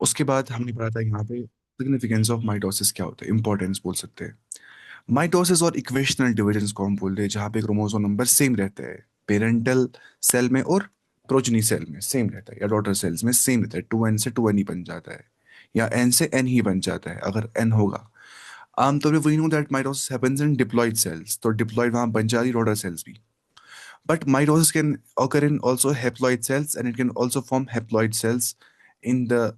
उसके बाद हमने पढ़ा था यहाँ पे सिग्निफिकेंस ऑफ माइटोसिस क्या होता है, इंपॉर्टेंस बोल सकते हैं। माइटोसिस और इक्वेशनल डिविजन को हम बोलते हैं जहाँ पे क्रोमोसोम नंबर सेम रहता है, पेरेंटल सेल में और प्रोजनी सेल में सेम रहता है, या डॉटर सेल्स में सेम रहता है, 2n से 2n ही बन जाता है, या n से n ही बन जाता है अगर n होगा। आमतौर पे we know that mitosis happens in diploid cells, तो डिप्लॉइड वहां बन जाती डॉटर सेल्स भी। But mitosis can occur in also haploid cells and it can also form haploid cells in the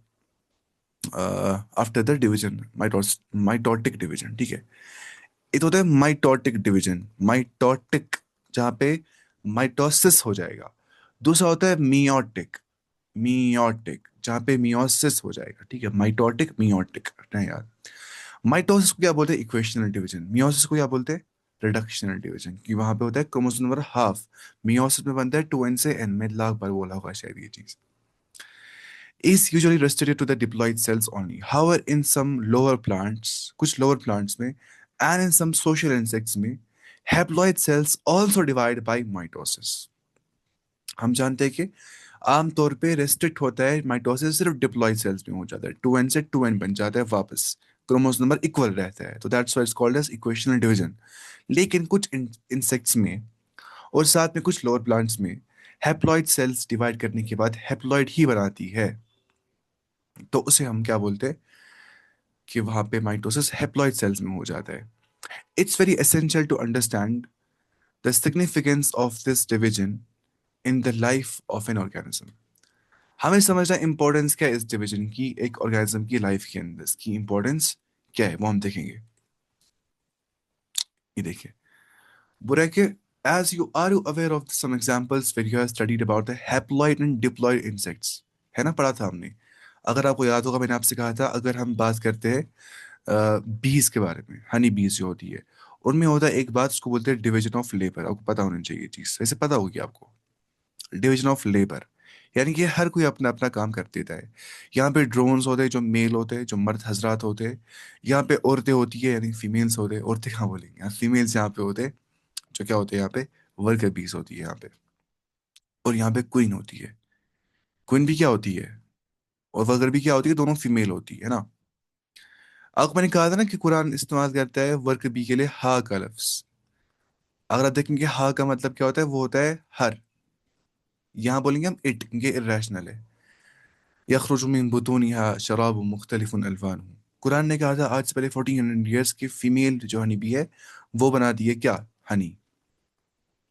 after the division, mitotic division, ठीक है। एक होता है माइटोटिक डिवीजन, माइटोटिक, जहाँ पे माइटोसिस हो जाएगा। दूसरा होता है मियोटिक, मियोटिक जहाँ पे मियोसिस हो जाएगा, ठीक है। माइटोटिक मियोटिक नहीं यार। माइटोसिस को क्या बोलते हैं, इक्वेशनल डिवीजन। मियोसिस को क्या बोलते हैं, रिडक्शनल डिवीजन, कि वहां पे होता है क्रोमोसोम नंबर हाफ। मियोसिस में बनता है 2n से n में, लाख बार बोला होगा शायद ये चीज। Is usually restricted to the diploid cells only. However, in some lower plants, कुछ lower plants में, and in some social insects में, haploid cells also divide by mitosis. हम जानते हैं कि आमतौर पे रेस्ट्रिक्ट होता है माइटोसिस सिर्फ डिप्लॉयड सेल्स में हो जाता है, 2n से 2n बन जाता है वापस, क्रोमोसोम नंबर इक्वल रहता है, तो that's why it's called as equational division. लेकिन कुछ इंसेक्ट्स में और साथ में कुछ लोअर प्लांट्स में हैप्लॉइड सेल्स डिवाइड करने के बाद हैप्लॉइड ही बनाती है, तो उसे हम क्या बोलते हैं कि वहां पे माइटोसिस हैप्लॉइड सेल्स में हो जाता है। It's very essential to understand the significance of this division in the life of an organism. हमें समझना इंपॉर्टेंस क्या है इस डिवीजन की एक ऑर्गेनिज्म की लाइफ के अंदर, इसकी इंपॉर्टेंस क्या है वो हम देखेंगे। ये देखिए, बुरा है कि as you are you aware of some examples where you have studied about the haploid and diploid insects, है ना, पढ़ा था हमने। अगर आपको याद होगा मैंने आपसे कहा था अगर हम बात करते हैं बीज के बारे में, हनी बीज जो होती है, उनमें होता है एक बात, उसको बोलते हैं डिवीजन ऑफ लेबर। आपको पता होनी चाहिए ये चीज, वैसे पता होगी आपको, डिवीजन ऑफ लेबर, यानी कि हर कोई अपना अपना काम कर देता है। यहाँ पे ड्रोन्स होते हैं जो मेल होते हैं, जो मर्द हजरात होते हैं। यहाँ पे औरतें होती है यानी फीमेल्स होते हैं, औरतें कहाँ बोलेंगे, यहाँ फीमेल्स यहाँ पे होते हैं, जो क्या होते हैं यहाँ पे, वर्कर बीज होती है यहाँ पे। और यहाँ पे क्वीन होती है, क्वीन भी क्या होती है, और वर्कर भी क्या होती है, दोनों फीमेल होती है ना। आपको मैंने कहा था ना कि कुरान इस्तेमाल करता है वर्क बी के लिए हा का लफ्ज। अगर आप देखेंगे हा का मतलब क्या होता है, वो होता है हर। यहाँ बोलेंगे हम इट, ये इर्रेशनल है। यखरुजु मिन बुतूनिहा शराबुम मुख्तलिफुन अल्वानुहु। कुरान ने कहा था आज से पहले 1400 ईयर्स की फीमेल जो हनी बी है, वो बनाती है क्या, हनी।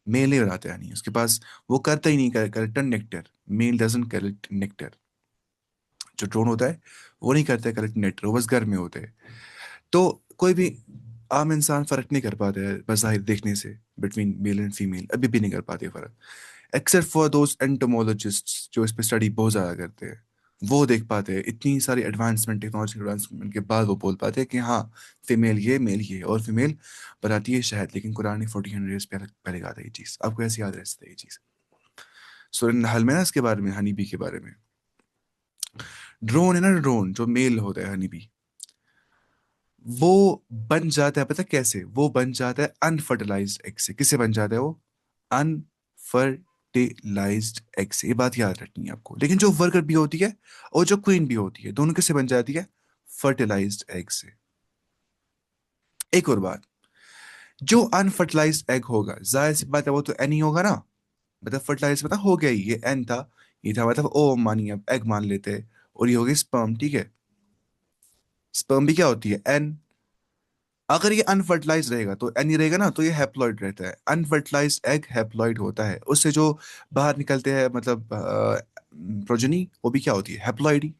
मेल नहीं बनाते हनी, उसके पास वो करता ही नहीं collector nectar. Male doesn't collect nectar. जो ड्रोन होता है वो नहीं करता है कलेक्ट नेक्टर, वो बस घर में होते हैं। तो कोई भी आम इंसान फर्क नहीं कर पाता है बज़ाहिर देखने से बिटवीन मेल एंड फीमेल, अभी भी नहीं कर पाते फर्क, एक्सेप्ट फॉर दोज एंटोमोलॉजिस्ट्स जो इस पे स्टडी बहुत ज़्यादा करते हैं। वो देख पाते हैं, इतनी सारी एडवांसमेंट, टेक्नोलॉजी एडवांसमेंट के बाद वो बोल पाते हैं कि हाँ फीमेल ये मेल ये, और फीमेल बनाती है शहद। लेकिन कुरान ने 1400 पहले पहले कहा था ये चीज़, आपको ऐसे याद रह सकता है ये चीज़। सूरह नहल में ना इसके बारे में, हनी बी के बारे में, ड्रोन है ना, ड्रोन जो मेल होता है हनी बी, वो बन जाता है, पता है कैसे, वो बन जाता है अनफर्टिलाइज्ड एग से। किससे बन जाता है वो, अनफर्टिलाइज्ड एग से। ये बात याद रखनी है आपको। लेकिन जो वर्कर बी होती है और जो क्वीन बी होती है, दोनों किससे बन जाती है, फर्टिलाइज्ड एग से। एक और बात, जो अनफर्टिलाइज्ड एग होगा, जाहिर सी बात है वो तो एन ही होगा ना। मतलब फर्टिलाइज मतलब हो गया ही, ये एन था, ये था मतलब ओ मानिए अब एग मान लेते हैं, और ये हो गई स्पर्म, ठीक है। स्पर्म भी क्या होती है, एन। अगर ये अनफर्टिलाइज रहेगा तो एन ही रहेगा ना, तो ये हैप्लॉइड रहता है। अनफर्टिलाइज एग हैप्लॉइड होता है, उससे जो बाहर निकलते हैं मतलब प्रोजनी, वो भी क्या होती है, हैप्लॉइड ही।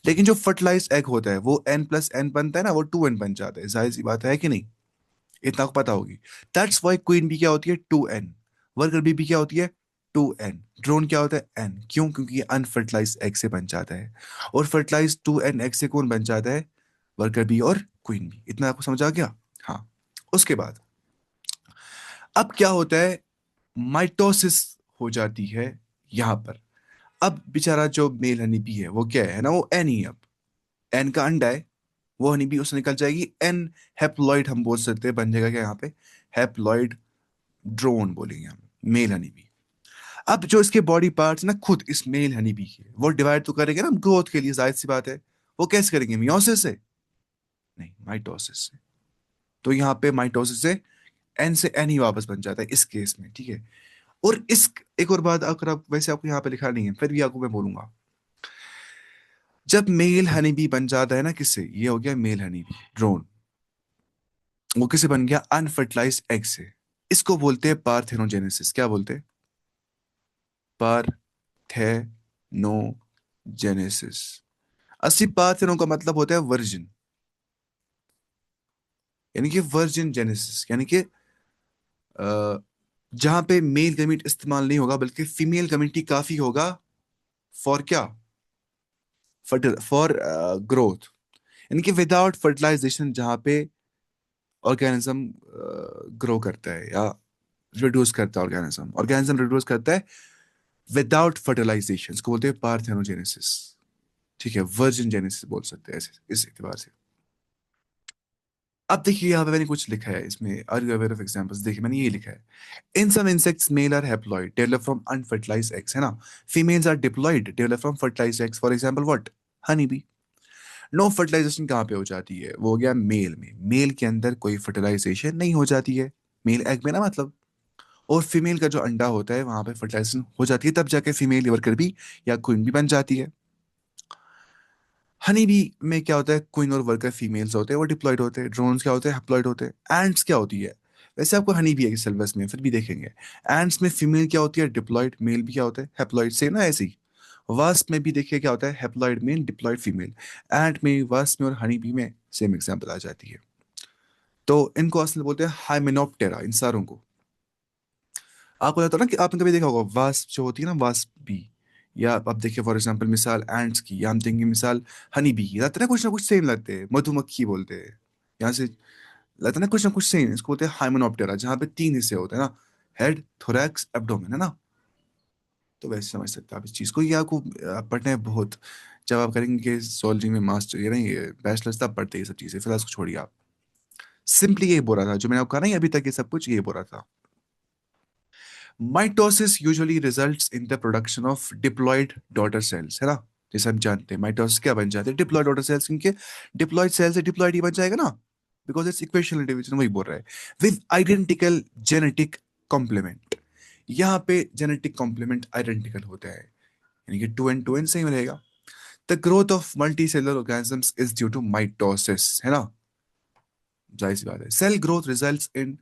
लेकिन जो फर्टिलाइज एग होता है वो एन प्लस एन बनता है ना, वो 2n बन जाता है, जाहिर सी बात है कि नहीं, इतना को पता होगी। दैट्स वाई क्वीन भी क्या होती है, 2n। वर्कर बी भी क्या होती है, 2n। ड्रोन क्या होता है, एन। क्यों, क्योंकि ये अनफर्टिलाइज एग से बन जाता है। और फर्टिलाइज 2n एग से कौन बन जाता है, वर्कर बी और क्वीन बी। इतना आपको समझ आ गया। हाँ, उसके बाद अब क्या होता है, माइटोसिस हो जाती है यहां पर। अब बेचारा जो मेल हनी बी है वो क्या है ना, वो एन ही है। अब एन का अंडा है, वो हनी बी उससे निकल जाएगी एन हैप्लॉइड, हम बोल सकते हैं, बन जाएगा क्या यहाँ पे, हैप्लॉइड ड्रोन बोलेंगे हम, मेल हनी बी। अब जो इसके बॉडी पार्ट्स ना खुद इस मेल हनी बी के, वो डिवाइड तो करेंगे ना ग्रोथ के लिए, जाहिर सी बात है। वो कैसे करेंगे, मियोसिस से? नहीं, माइटोसिस से। तो यहाँ पे माइटोसिस से एन से एन ही वापस बन जाता है इस केस में, ठीक है। और इस एक और बात, अगर आप वैसे आपको यहाँ पे लिखा नहीं है, फिर भी आपको मैं बोलूंगा, जब मेल हनी बी बन जाता है ना किससे, ये हो गया मेल हनी बी ड्रोन, वो किसे बन गया, अनफर्टिलाइज एग से। इसको बोलते हैं पार्थेनोजेनेसिस। क्या बोलते हैं, पार्थेनोजेनेसिस। असली पार्थेनो का मतलब होता है वर्जिन, यानी कि वर्जिन जेनेसिस, यानी कि जहां पे मेल गमीट इस्तेमाल नहीं होगा बल्कि फीमेल गमीट ही काफी होगा। फॉर क्या, फॉर ग्रोथ, यानी कि विदाउट फर्टिलाइजेशन जहां पे ऑर्गेनिज्म ग्रो करता है या रिड्यूस करता है, ऑर्गेनिज्म ऑर्गेनिज्म रिड्यूस करता है विदाउट फर्टिलाइजेशन, इसको बोलते हैं पार्थेनोजेनेसिस। ठीक है, वर्जिन जेनेसिस बोल सकते हैं ऐसे, इस एतबार से। अब देखिए यहाँ पे मैंने कुछ लिखा है इसमें, are you aware of examples, देखिए मैंने ये लिखा है, in some insects male are haploid develop from unfertilised eggs, है ना। Females are diploid develop from fertilised eggs, for example what, honey bee. No fertilisation कहाँ पे हो जाती है, वो हो गया मेल में, मेल के अंदर कोई फर्टिलाइजेशन नहीं हो जाती है, मेल एग में ना मतलब। और फीमेल का जो अंडा होता है वहां पे फर्टिलाइजेशन हो जाती है, तब जाके फीमेल वर्कर भी या क्वीन भी बन जाती है। हनी बी में क्या होता है, क्वीन और वर्कर फीमेल्स होते हैं, वो डिप्लॉयड होते हैं। ड्रोन्स क्या होते हैं, हैप्लॉयड होते हैं। एंड्स क्या होती है, वैसे आपको हनी बी है सिलेबस में, फिर भी देखेंगे। एंड्स में फीमेल क्या होती है, डिप्लॉयड, मेल भी क्या होता है, हैप्लॉयड, सेम ना ऐसे ही। वास्प में भी देखिए क्या होता है, haploid male, diploid female. End में, वास्प में और हनी बी में सेम एग्जाम्पल आ जाती है। तो इनको असल में बोलते हैं हाइमेनोप्टेरा, इन सारों को। आपको लगता है ना कि आपने कभी देखा होगा वास्प जो होती है ना, वास्प बी, या आप देखिए फॉर एग्जांपल मिसाल एंड्स की, या हम देंगे मिसाल हनी बी की, लगता है ना कुछ सेम लगते हैं, मधुमक्खी बोलते हैं यहाँ से, लगता है ना कुछ सेम, इसको बोलते हैं हाइमेनोप्टेरा, जहाँ पे तीन हिस्से होते हैं ना, हेड, थोरैक्स, एब्डोमेन, है ना। तो वैसे समझ सकते हैं आप इस चीज को, ये आपको पढ़ना है बहुत, जब आप करेंगे जोलॉजी में मास्टर, ये नहीं बैचलर्स, तब पढ़ते हैं ये सब चीजें, फिलहाल इसको छोड़िए आप। सिंपली ये बोल रहा था जो मैंने आपको कहा नहीं अभी तक, ये सब कुछ ये बोल रहा था। Mitosis usually results in the production of diploid daughter cells, है ना। जैसे हम जानते हैं माइटोसिस क्या बन जाते हैं, डिप्लॉयड डॉटर सेल्स, क्योंकि डिप्लॉयड सेल से डिप्लॉयड ही बन जाएगा ना, बिकॉज इट्स इक्वेशनल डिवीजन, वही बोल रहा है। विद आइडेंटिकल जेनेटिक कॉम्प्लीमेंट, यहाँ पे जेनेटिक कॉम्प्लीमेंट आइडेंटिकल होता है, यानी कि टू एन सेम रहेगा। The growth of multicellular organisms is due to mitosis, है ना, जाहिर सी बात है। Cell growth results in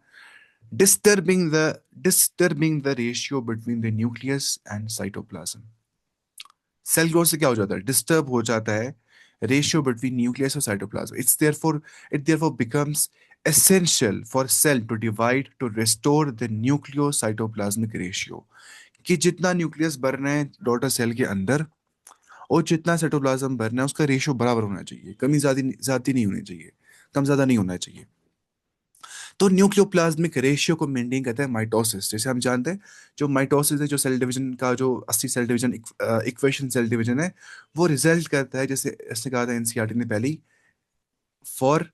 disturbing the disturbing the ratio between the nucleus and cytoplasm। Cell growth से क्या हो जाता है, डिस्टर्ब हो जाता है रेशियो बिटवीन न्यूक्लियस और cytoplasm. It therefore becomes essential for cell to divide to restore the nucleocytoplasmic ratio, कि जितना न्यूक्लियस भरना है डॉटर सेल के अंदर और जितना साइटोप्लाज्म भरना है उसका रेशियो बराबर होना चाहिए, कमी ज्यादा नहीं होनी चाहिए, कम ज्यादा नहीं होना चाहिए। तो न्यूक्लियोप्लाज्मिक रेशियो को मेंटेन करता है माइटोसिस। जैसे हम जानते हैं जो माइटोसिस है, जो सेल डिवीजन का जो 80 cell division equation cell division है, वो रिजल्ट करता है, जैसे इसने कहा था एनसीईआरटी ने पहली, for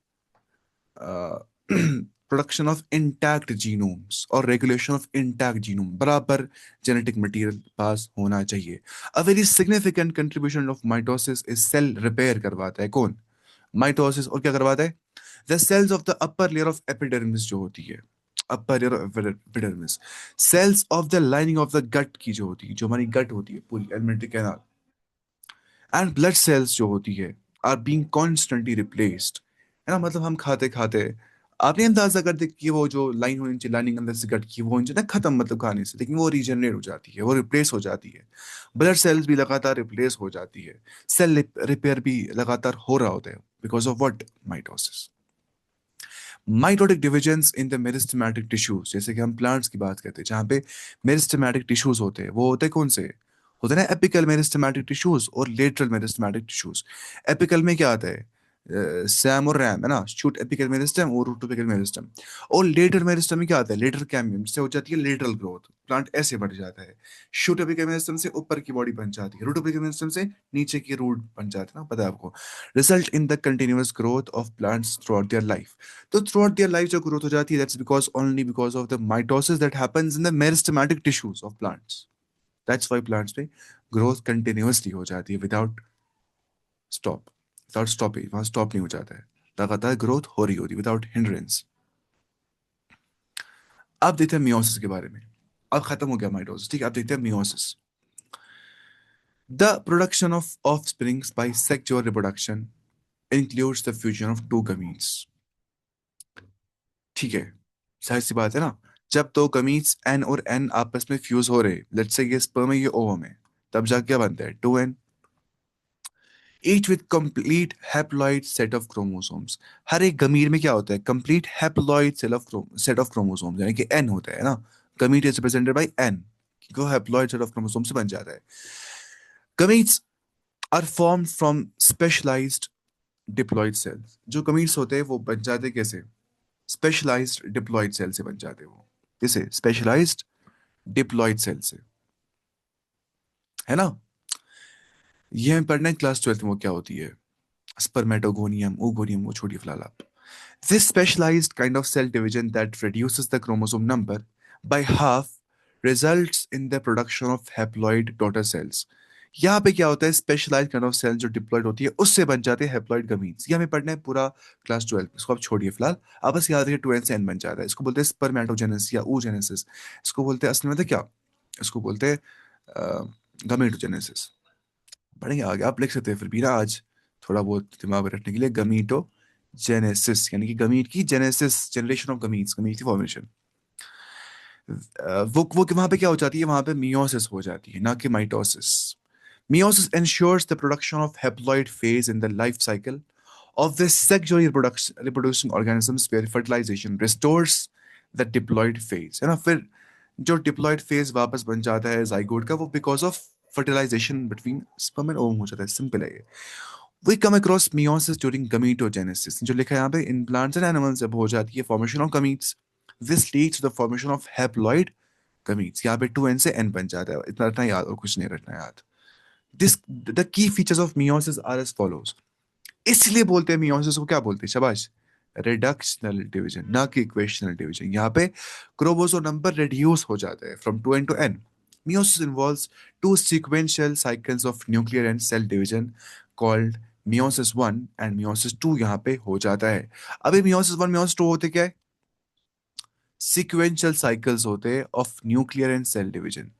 production of intact genomes और रेगुलेशन ऑफ इंटैक्ट जीनोम, बराबर जेनेटिक मटेरियल पास होना चाहिए। A very significant contribution of mitosis is cell repair करवाता है, कौन, माइटोसिस। और क्या करवाता है, the cells of the upper layer of epidermis जो होती है, upper layer of epidermis, cells of the lining of the gut की जो होती है, जो हमारी गट होती है पूरी alimentary canal, and blood cells जो होती है, आर बीइंग कॉन्स्टेंटली रिप्लेस्ड, है ना। मतलब हम खाते खाते आपने अंदाजा कर दे कि वो जो लाइन होनी चाहिए, लाइनिंग अंदर से गट की, वो ना खत्म, मतलब खाने से, लेकिन वो रीजनरेट हो जाती है, वो रिप्लेस हो जाती है। ब्लड सेल्स भी लगातार रिप्लेस हो जाती है, सेल रिपेयर भी लगातार हो रहा होता है, because of what, mitosis. Mitotic divisions in the meristematic tissues, जैसे कि हम प्लांट्स की बात करते हैं जहाँ पे मेरिस्टेमेटिक टिश्यूज होते हैं, वो होते हैं कौन से, होते हैं ना एपिकल मेरिस्टेमेटिक टिश्यूज और लेटरल मेरिस्टेमेटिक टिश्यूज। एपिकल में क्या आता है, सैम और रैम, है ना, शूट एपिकल मेरिस्टम और रूट एपिकल मेरिस्टम। और लेटर मेरिस्टम में क्या आता है, लेटर कैम्बियम, जिससे हो जाती है लेटरल ग्रोथ, प्लांट ऐसे बढ़ जाता है। शूट एपिकल मेरिस्टम से ऊपर की बॉडी बन जाती है, रूट एपिकल मेरिस्टम से नीचे की रूट बन जाती है ना, पता है आपको। Result in the continuous growth of plants through out their life. तो थ्रू आउट देयर लाइफ जो ग्रोथ हो जाती है, that's because only because of the mitosis that happens in the meristematic tissues of plants. That's why plants में growth continuously हो जाती है without stop, without stopping, वहां स्टॉप नहीं हो जाता है, लगातार ग्रोथ हो रही होती है विदाउट हिंड्रेंस। अब देखते हैं मियोसिस के बारे में। अब खत्म हो गया माइटोसिस, ठीक है, अब देखते हैं meiosis. The production of offsprings by sexual reproduction includes the fusion of two gametes. ठीक है, सारी सी बात है ना। जब दो गमीट्स एन और एन आपस में फ्यूज हो रहे, लेट्स से ये स्पर्म है ये ओवम है, तब जाके क्या बनता है, two N, each with complete haploid set of chromosomes. हर एक गमीर में क्या होता है, complete haploid set of chromosomes, यानी कि एन होता है ना। Gamete is represented by N, वो हैप्लॉइड सेट ऑफ क्रोमोसोम से बन जाता है। Gametes are formed from specialised diploid cells. जो गमीट्स होते हैं वो बन जाते कैसे, स्पेशलाइज्ड डिप्लॉइड सेल से बन जाते हैं वो। किसे, स्पेशलाइज्ड डिप्लॉइड सेल से, है ना। ये हमें पढ़ना है क्लास 12 में, वो क्या होती है, स्पर्मेटोगोनियम, ओगोनियम, वो छोटी फिलहाल आप। This specialized kind of cell division that reduces the chromosome number by half results in the production of haploid daughter cells. यहाँ पे क्या होता है, स्पेशलाइज काइंड ऑफ सेल जो डिप्लॉयड होती है उससे बन जाते हैं हैप्लॉइड गमीन्स। ये हमें पढ़ना है पूरा क्लास 12, इसको आप छोड़िए फिलहाल। आप बस याद रखिए 2n से n बन जाता है, इसको बोलते हैं स्पर्मेटोजेनेसिस या oogenesis। इसको बोलते हैं असल में, तो क्या, इसको बोलते हैं गमीटोजेनेसिस। पढ़ेंगे आगे, आप लिख सकते हैं फिर भी ना आज, थोड़ा बहुत दिमाग में रखने के लिए, गमीटो जेनेसिस, यानी कि गमीट की genesis, generation of gametes, gamete की फॉर्मेशन। वो वहां पे क्या हो जाती है, वहां पे मियोसिस हो जाती है, ना कि mitosis. Meiosis ensures the production of haploid phase in the life cycle of the sexually reproducing organisms where fertilization restores the diploid phase, है ना। फिर जो डिप्लॉयड फेज वापस बन जाता है जाइगोट का, वो because of fertilisation between sperm and ovum हो जाता है, सिंपल है ये। We come across meiosis during gametogenesis, जो लिखा है यहाँ पे, in plants and animals जब हो जाती है formation of gametes, this leads to the formation of haploid gametes। यहाँ पे 2n से n बन जाता है, इतना रखना याद और कुछ नहीं रखना याद। This the key features of meiosis are as follows। इसलिए बोलते हैं meiosis को, क्या बोलते हैं, शाबाश, रिडक्शनल डिवीजन, ना कि इक्वेशनल डिवीजन। यहाँ पे क्रोमोसोम नंबर रिड्यूस हो जाता है from 2n to n। Meiosis involves two sequential cycles of nuclear and cell division called meiosis 1 and meiosis 2 यहाँ पे हो जाता है। अभी meiosis 1 meiosis 2 होते क्या है, सीक्वेंशियल साइकिल्स होते हैं of nuclear and cell division,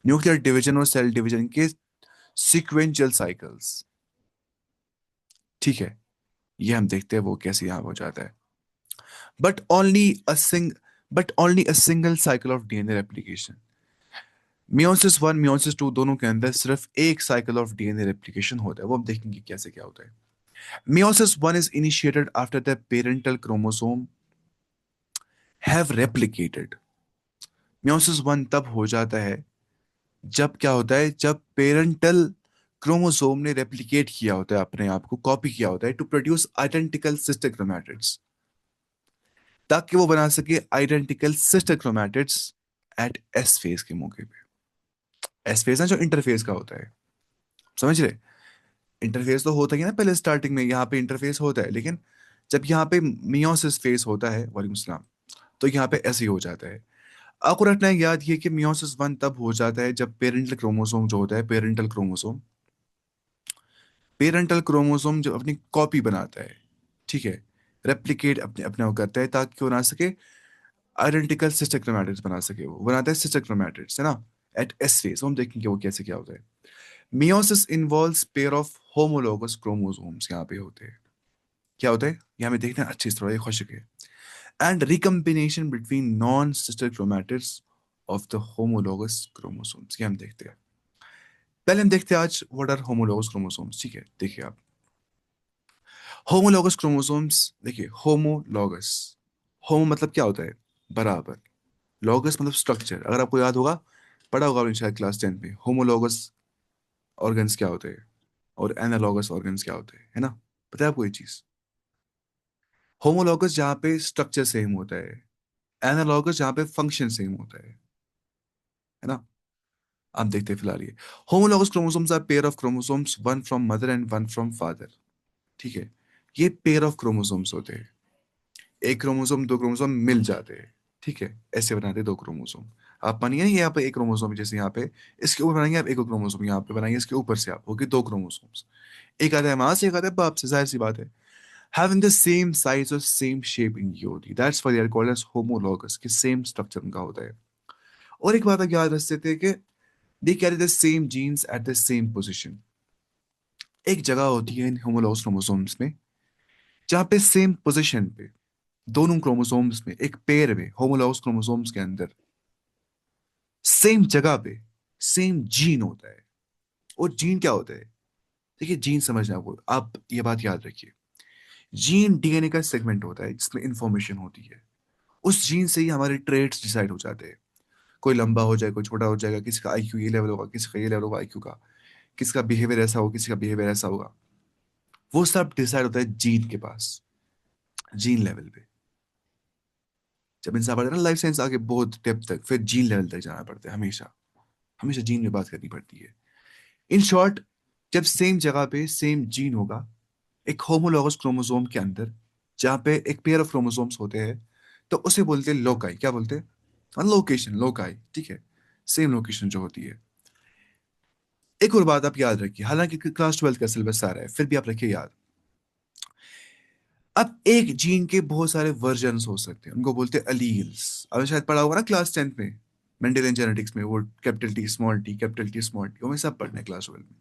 nuclear division और सेल डिवीजन के सीक्वेंशियल साइकिल्स, ठीक है। ये हम देखते हैं वो कैसे यहाँ हो जाता है। But only a Singh but only a single cycle of DNA replication. Meiosis 1 meiosis 2 दोनों के अंदर सिर्फ एक साइकिल ऑफ डीएनए रेप्लिकेशन होता है, वो हम देखेंगे कैसे क्या होता है। Meiosis 1 is initiated after the parental chromosome have replicated। Meiosis 1 तब हो जाता है जब क्या होता है, जब पेरेंटल क्रोमोसोम ने रेप्लिकेट किया होता है, अपने आप को कॉपी किया होता है, to produce identical sister chromatids, ताकि वो बना सके identical sister chromatids at S phase के मौके पे। एस फेज ना जो इंटरफेज का होता है, समझ रहे, इंटरफेस तो होता ही है ना पहले स्टार्टिंग में, यहाँ पे इंटरफेस होता है, लेकिन जब यहाँ पे मियोसिस फेज होता है, वालेकुम सलाम, तो यहाँ पे ऐसे ही हो जाता है। आपको रखना है याद ये कि मियोसिस 1 तब हो जाता है जब पेरेंटल क्रोमोसोम जो होता है, पेरेंटल क्रोमोसोम जो अपनी कॉपी बनाता है, ठीक है, रेप्लिकेट अपने अपने वो करता है ताकि वो बना सके आइडेंटिकल सिस्टर क्रोमैटिड्स, बना सके, वो बनाता है सिस्टर क्रोमैटिड्स, है ना, एट एस फेज। हम देखेंगे वो कैसे क्या होता है। Meiosis involves pair of homologous chromosomes, यहाँ पे होते हैं, क्या होता है, यहाँ पे देखना अच्छी तरह, ये खुशक है, and recombination between non sister chromatids of the homologous chromosomes. ये हम देखते हैं। पहले हम देखते हैं आज व्हाट आर होमोलोगस क्रोमोसोम्स, ठीक है, देखिए आप। होमोलोगस क्रोमोसोम्स, देखिए होमोलोगस, होमो मतलब क्या होता है, बराबर, लॉगस मतलब स्ट्रक्चर। अगर आपको याद होगा, पढ़ा होगा आपने शायद क्लास 10 में, होमोलोगस ऑर्गन्स क्या होते हैं और एनालॉगस ऑर्गन्स क्या होते हैं, है ना, पता है आपको ये चीज। होमोलोगस जहाँ पे स्ट्रक्चर सेम होता है, एनालॉगस जहाँ पे फंक्शन सेम होता है ना। आप देखते हैं फिलहाल ये homologous chromosomes are pair of chromosomes, one from mother and one from father, ठीक है। ये पेयर ऑफ क्रोमोसोम्स होते हैं, एक क्रोमोसोम दो क्रोमोसोम मिल जाते हैं, ठीक है, ऐसे बनाते हैं दो क्रोमोसोम। आप मानिए यहाँ पे एक क्रोमोसोम, जैसे यहाँ पे इसके ऊपर बनाएंगे आप एक क्रोमोसोम, यहाँ पे बनाएंगे इसके ऊपर से आप, होगी दो क्रोमोसोम्स। एक आता है माँ से, एक आता है बाप से, जाहिर सी बात है। Having the same size or same shape in UOD, that's why they are called as homologous, कि सेम स्ट्रक्चर उनका होता है। और एक बात आप याद रख सकते हैं कि they carry the same genes at the same position। एक जगह होती है इन होमोलॉगस क्रोमोसोम्स में जहाँ पे सेम पोजीशन पे दोनों क्रोमोसोम्स में, एक पेयर में होमोलॉगस क्रोमोसोम्स के अंदर सेम जगह पे सेम जीन होता है। और जीन क्या होता है? देखिए जीन समझना, आपको आप ये बात याद रखिए, जीन डीएनए का सेगमेंट होता है जिसमें इंफॉर्मेशन होती है। उस जीन से ही हमारे ट्रेड्स डिसाइड हो जाते हैं। कोई लंबा हो जाए, कोई छोटा हो जाएगा, किसी का आईक्यू ये लेवल होगा, किसी का ये लेवल होगा आईक्यू का, किसी का बिहेवियर ऐसा होगा, किसी का बिहेवियर ऐसा होगा। वो सब डिसाइड होता है जीन के पास, जीन लेवल पे। जब इंसान पढ़ता है ना लाइफ साइंस आगे बहुत डेप्थ तक, फिर जीन लेवल तक जाना पड़ता है हमेशा। हमेशा जीन में बात करनी पड़ती है। इन शॉर्ट, जब सेम जगह पे सेम जीन होगा एक होमोलॉगस क्रोमोसोम के अंदर, जहाँ पे एक पेयर ऑफ क्रोमोसोम्स होते हैं, तो उसे बोलते हैं लोकाई। क्या बोलते हैं? लोकेशन, लोकाई, ठीक है। सेम लोकेशन जो होती है। एक और बात आप याद रखिए, हालांकि क्लास 12 का सिलेबस आ रहा है, फिर भी आप रखिए याद। अब एक जीन के बहुत सारे वर्जन्स हो सकते हैं, उनको बोलते हैं अलील्स। आपने शायद पढ़ा होगा ना क्लास 10th में, मेंडेलियन जेनेटिक्स में, वो capital T small T, capital T small T, वो हमें सब पढ़ना है क्लास 12 में।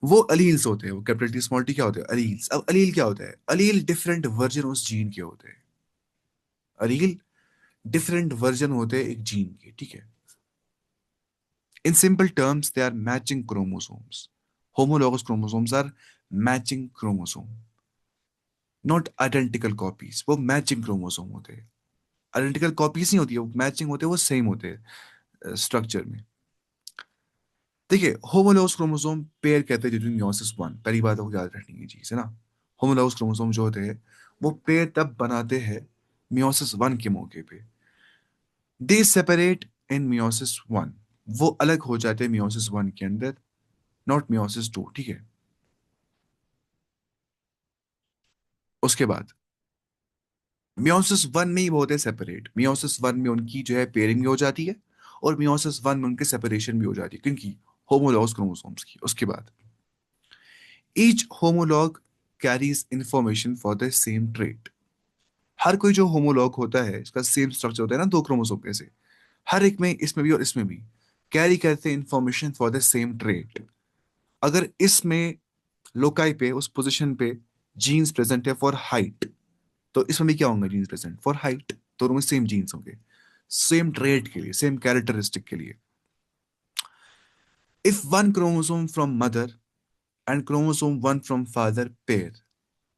वो अलील्स होते हैं, वो कैपिटल टी स्मॉल टी क्या होते हैं? अलील्स। अब अलील क्या होता है? अलील डिफरेंट वर्जन उस जीन के होते हैं। अलील डिफरेंट वर्जन होते हैं एक जीन के, ठीक है। In simple terms they are matching chromosomes. Homologous chromosomes are matching chromosome, not identical copies. वो मैचिंग क्रोमोसोम होते हैं। आइडेंटिकल कॉपीज नहीं होती है, वो मैचिंग होते हैं, वो सेम होते हैं स्ट्रक्चर में। देखिए होमोलॉगस क्रोमोसोम पेयर कहते हैं ड्यूरिंग मियोसिस वन। पहली बात आपको याद रखनी है चीज, है ना। होमोलॉगस क्रोमोसोम जो होते हैं वो पेयर तब बनाते हैं मियोसिस वन के मौके पे। दे सेपरेट इन मियोसिस वन, वो अलग हो जाते हैं मियोसिस वन के अंदर, नॉट मियोसिस टू, ठीक है। उसके बाद मियोसिस वन में ही वो होते हैं सेपरेट। मियोसिस वन में उनकी जो है पेयरिंग भी हो जाती है, और मियोसिस वन में उनके सेपरेशन भी हो जाती है, क्योंकि होमोलॉगस क्रोमोसोम्स की। उसके बाद each homolog carries information for the same trait. हर कोई जो होमोलॉग होता है इसका सेम स्ट्रक्चर होता है ना, दो क्रोमोसोम में से हर एक में, इसमें भी और इसमें भी, कैरी करते हैं information for the same trait. अगर इसमें लोकाई पे, उस पोजीशन पे जीन्स प्रेजेंट है फॉर हाइट, तो इसमें भी क्या होंगे? Genes present for height. दोनों में सेम जीन्स होंगे, सेम ट्रेट के लिए, सेम कैरेक्टरिस्टिक के लिए। If one chromosome from mother and chromosome one from father pair,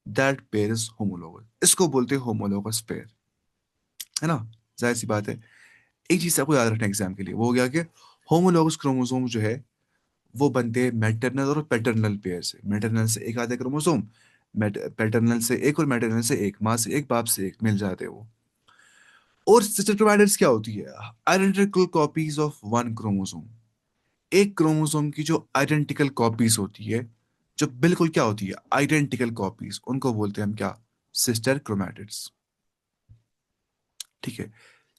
that pair is homologous. इसको बोलते हैं होमोलोगस पेयर, है ना। जाहिर सी बात है। एक चीज आपको याद रखना एग्जाम के लिए, वो हो गया कि होमोलोगस क्रोमोसोम जो है वो बनते हैं मैटरनल और पैटर्नल पेयर से। मैटरनल से एक आधा क्रोमोसोम, पैटर्नल से एक, और मैटरनल से एक, माँ से एक बाप से एक मिल जाते हैं वो। और सिस्टर क्रोमैटिड्स क्या होती है? Identical copies of one chromosome. एक क्रोमोसोम की जो आइडेंटिकल कॉपीज होती है, जो बिल्कुल क्या होती है? आइडेंटिकल कॉपीज, उनको बोलते हैं हम क्या? सिस्टर क्रोमैटिड्स, ठीक है।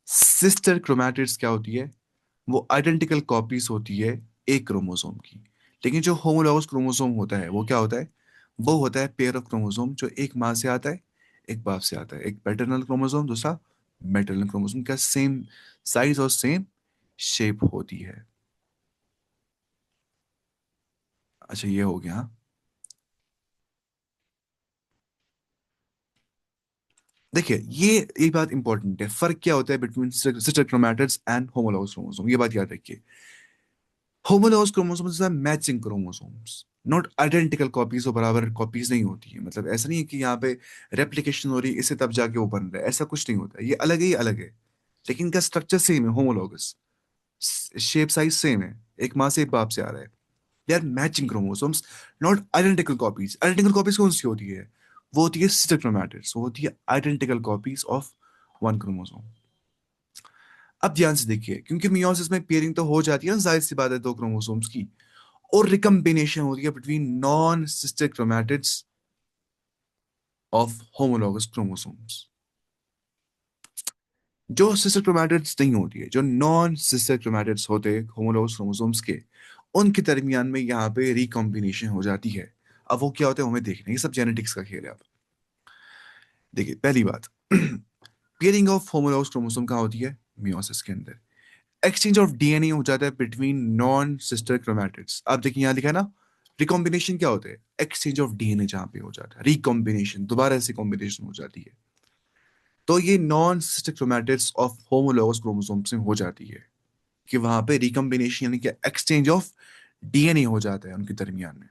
सिस्टर क्रोमैटिड्स क्या होती है? वो आइडेंटिकल कॉपीज होती है एक क्रोमोसोम की। लेकिन जो होमोलॉगस क्रोमोसोम होता है वो क्या होता है? वो होता है पेयर ऑफ क्रोमोसोम जो एक माँ से आता है, एक बाप से आता है। एक पैटर्नल क्रोमोसोम, दूसरा मैटरनल क्रोमोसोम का सेम साइज और सेम शेप होती है। अच्छा ये हो गया। देखिए ये बात इंपॉर्टेंट है, फर्क क्या होता है between sister chromatids and homologous chromosome, ये बात याद रखिए। Homologous chromosomes are matching chromosomes, not identical copies. और बराबर कॉपीज नहीं होती है, मतलब ऐसा नहीं है कि यहाँ पे रेप्लिकेशन हो रही है इससे तब जाके वो बन रहा है, ऐसा कुछ नहीं होता है। ये अलग ही अलग है, लेकिन इनका स्ट्रक्चर सेम है। होमोलॉगस, शेप साइज सेम है, एक माँ से एक बाप से आ रहा है। They are matching chromosomes, not identical copies. Identical copies कौन सी होती है? वो होती है सिस्टर क्रोमैटिड्स, वो होती है identical copies of one chromosome. अब ध्यान से देखिए, क्योंकि मियोसिस में पेयरिंग तो हो जाती है ना, जाहिर सी बात है, दो क्रोमोसोम्स की, और रिकम्बिनेशन होती है between non sister chromatids of homologous chromosomes. जो सिस्टर क्रोमैटिड्स नहीं होती है, जो नॉन सिस्टर क्रोमैटिड्स होते हैं होमोलॉगस क्रोमोसोम्स के, उनके दरमियान में यहाँ पे रिकॉम्बिनेशन हो जाती है। अब वो क्या होता है, वो हमें देखना है, ये सब जेनेटिक्स का खेल है। अब देखिए पहली बात, पेयरिंग ऑफ होमोलॉगस क्रोमोसोम कहाँ होती है? मियोसिस के अंदर। एक्सचेंज ऑफ डीएनए हो जाता है बिटवीन नॉन सिस्टर क्रोमैटिड्स। आप देखिए यहाँ लिखा है ना, रिकॉम्बिनेशन क्या होता है? एक्सचेंज ऑफ डीएनए जहाँ पे हो जाता है, रिकॉम्बिनेशन दोबारा से कॉम्बिनेशन हो जाती है। तो ये non sister chromatids of homologous chromosomes में हो जाती है कि वहां पे रिकॉम्बिनेशन यानी कि एक्सचेंज ऑफ डीएनए हो जाता है उनके दरमियान में।